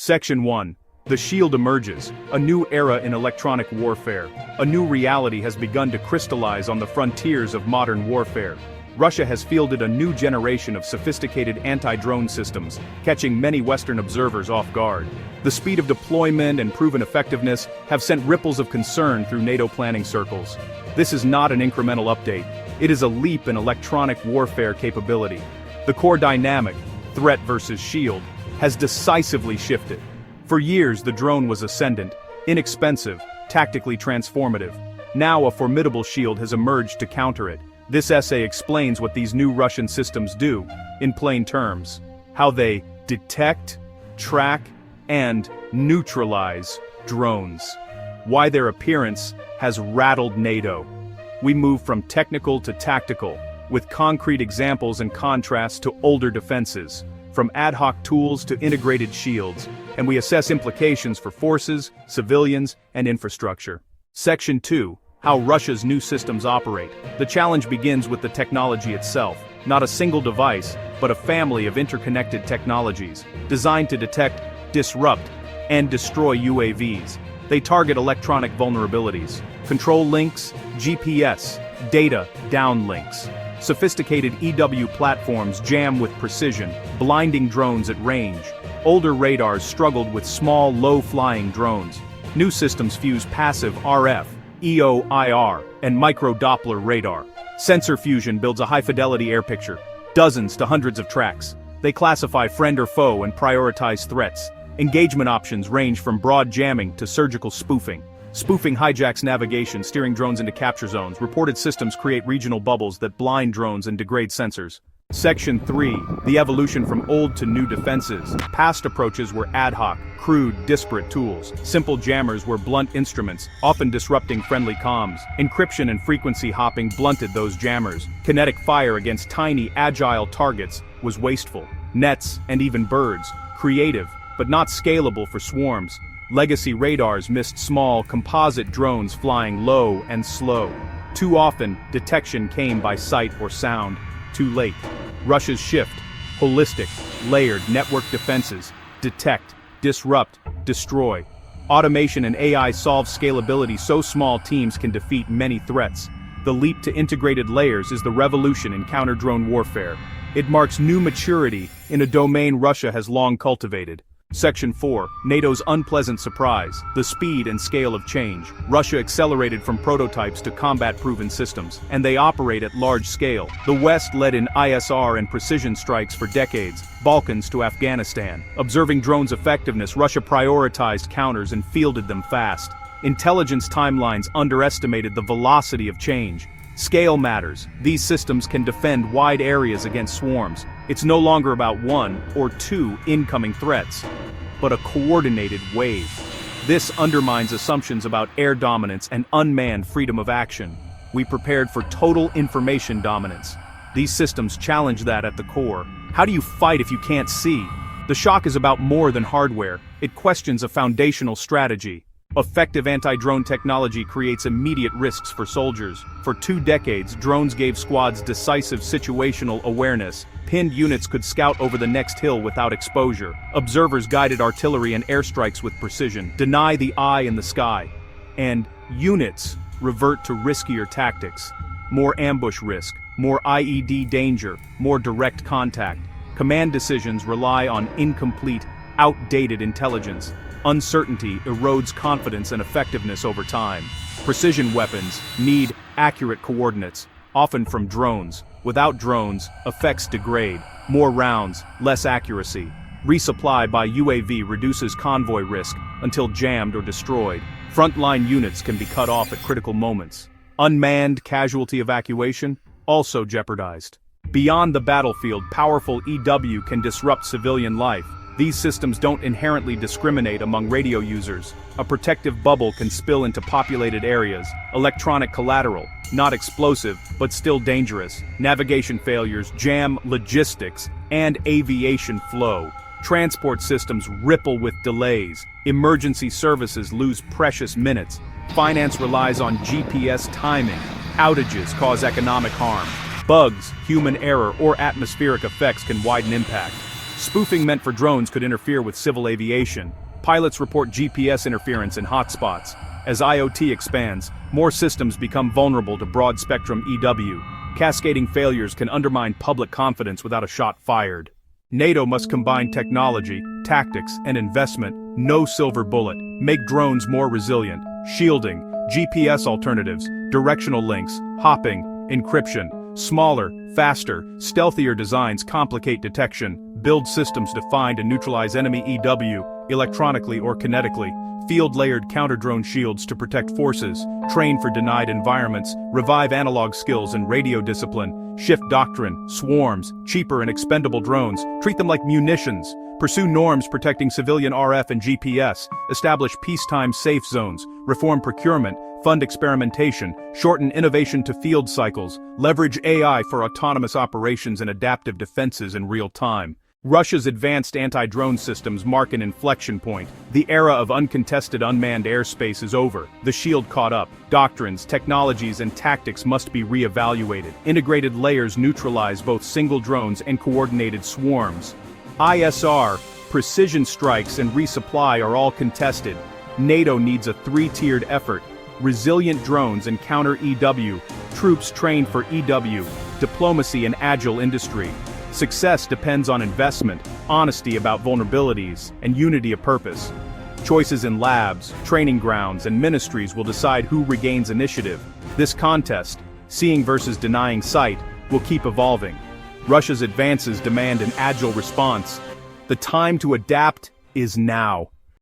Section 1. The shield emerges, a new era in electronic warfare. A new reality has begun to crystallize on the frontiers of modern warfare. Russia has fielded a new generation of sophisticated anti-drone systems, catching many Western observers off guard. The speed of deployment and proven effectiveness have sent ripples of concern through NATO planning circles. This is not an incremental update, it is a leap in electronic warfare capability. The core dynamic, threat versus shield, has decisively shifted. For years the drone was ascendant, inexpensive, tactically transformative. Now a formidable shield has emerged to counter it. This essay explains what these new Russian systems do, in plain terms. How they detect, track, and neutralize drones. Why their appearance has rattled NATO. We move from technical to tactical, with concrete examples and contrasts to older defenses, from ad hoc tools to integrated shields, and we assess implications for forces, civilians, and infrastructure. Section 2. How Russia's new systems operate. The challenge begins with the technology itself, not a single device, but a family of interconnected technologies, designed to detect, disrupt, and destroy UAVs. They target electronic vulnerabilities, control links, GPS, data downlinks. Sophisticated EW platforms jam with precision, blinding drones at range. Older radars struggled with small, low-flying drones. New systems fuse passive RF, EO/IR, and micro-Doppler radar. Sensor fusion builds a high-fidelity air picture, dozens to hundreds of tracks. They classify friend or foe and prioritize threats. Engagement options range from broad jamming to surgical spoofing. Spoofing hijacks navigation, steering drones into capture zones. Reported systems create regional bubbles that blind drones and degrade sensors. Section 3. The evolution from old to new defenses. Past approaches were ad hoc, crude, disparate tools. Simple jammers were blunt instruments, often disrupting friendly comms. Encryption and frequency hopping blunted those jammers. Kinetic fire against tiny, agile targets was wasteful. Nets, and even birds, creative, but not scalable for swarms. Legacy radars missed small, composite drones flying low and slow. Too often, detection came by sight or sound. Too late. Russia's shift, holistic, layered network defenses, detect, disrupt, destroy. Automation and AI solve scalability so small teams can defeat many threats. The leap to integrated layers is the revolution in counter-drone warfare. It marks new maturity in a domain Russia has long cultivated. Section 4. NATO's unpleasant surprise, the speed and scale of change. Russia accelerated from prototypes to combat-proven systems, and they operate at large scale. The West led in ISR and precision strikes for decades, Balkans to Afghanistan. Observing drones' effectiveness, Russia prioritized counters and fielded them fast. Intelligence timelines underestimated the velocity of change. Scale matters. These systems can defend wide areas against swarms. It's no longer about one or two incoming threats, but a coordinated wave. This undermines assumptions about air dominance and unmanned freedom of action. We prepared for total information dominance. These systems challenge that at the core. How do you fight if you can't see? The shock is about more than hardware. It questions a foundational strategy. Effective anti-drone technology creates immediate risks for soldiers. For 2 decades, drones gave squads decisive situational awareness. Pinned units could scout over the next hill without exposure. Observers guided artillery and airstrikes with precision. Deny the eye in the sky. And units revert to riskier tactics. More ambush risk, more IED danger, more direct contact. Command decisions rely on incomplete, outdated intelligence. Uncertainty erodes confidence and effectiveness over time. Precision weapons need accurate coordinates, often from drones. Without drones, effects degrade. More rounds, less accuracy. Resupply by UAV reduces convoy risk until jammed or destroyed. Frontline units can be cut off at critical moments. Unmanned casualty evacuation, also jeopardized. Beyond the battlefield, powerful EW can disrupt civilian life. These systems don't inherently discriminate among radio users. A protective bubble can spill into populated areas. Electronic collateral, not explosive, but still dangerous. Navigation failures jam logistics and aviation flow. Transport systems ripple with delays. Emergency services lose precious minutes. Finance relies on GPS timing. Outages cause economic harm. Bugs, human error, or atmospheric effects can widen impact. Spoofing meant for drones could interfere with civil aviation. Pilots report GPS interference in hotspots. As IoT expands, more systems become vulnerable to broad-spectrum EW. Cascading failures can undermine public confidence without a shot fired. NATO must combine technology, tactics, and investment. No silver bullet. Make drones more resilient. Shielding, GPS alternatives, directional links, hopping, encryption. Smaller, faster, stealthier designs complicate detection. Build systems to find and neutralize enemy EW, electronically or kinetically. Field-layered counter-drone shields to protect forces. Train for denied environments. Revive analog skills and radio discipline. Shift doctrine, swarms, cheaper and expendable drones. Treat them like munitions. Pursue norms protecting civilian RF and GPS. Establish peacetime safe zones. Reform procurement. Fund experimentation. Shorten innovation to field cycles. Leverage AI for autonomous operations and adaptive defenses in real time. Russia's advanced anti-drone systems mark an inflection point. The era of uncontested unmanned airspace is over. The shield caught up. Doctrines, technologies, and tactics must be re-evaluated. Integrated layers neutralize both single drones and coordinated swarms. ISR, precision strikes, and resupply are all contested. NATO needs a three-tiered effort. Resilient drones and counter-EW, troops trained for EW, diplomacy and agile industry. Success depends on investment, honesty about vulnerabilities, and unity of purpose. Choices in labs, training grounds, and ministries will decide who regains initiative. This contest, seeing versus denying sight, will keep evolving. Russia's advances demand an agile response. The time to adapt is now.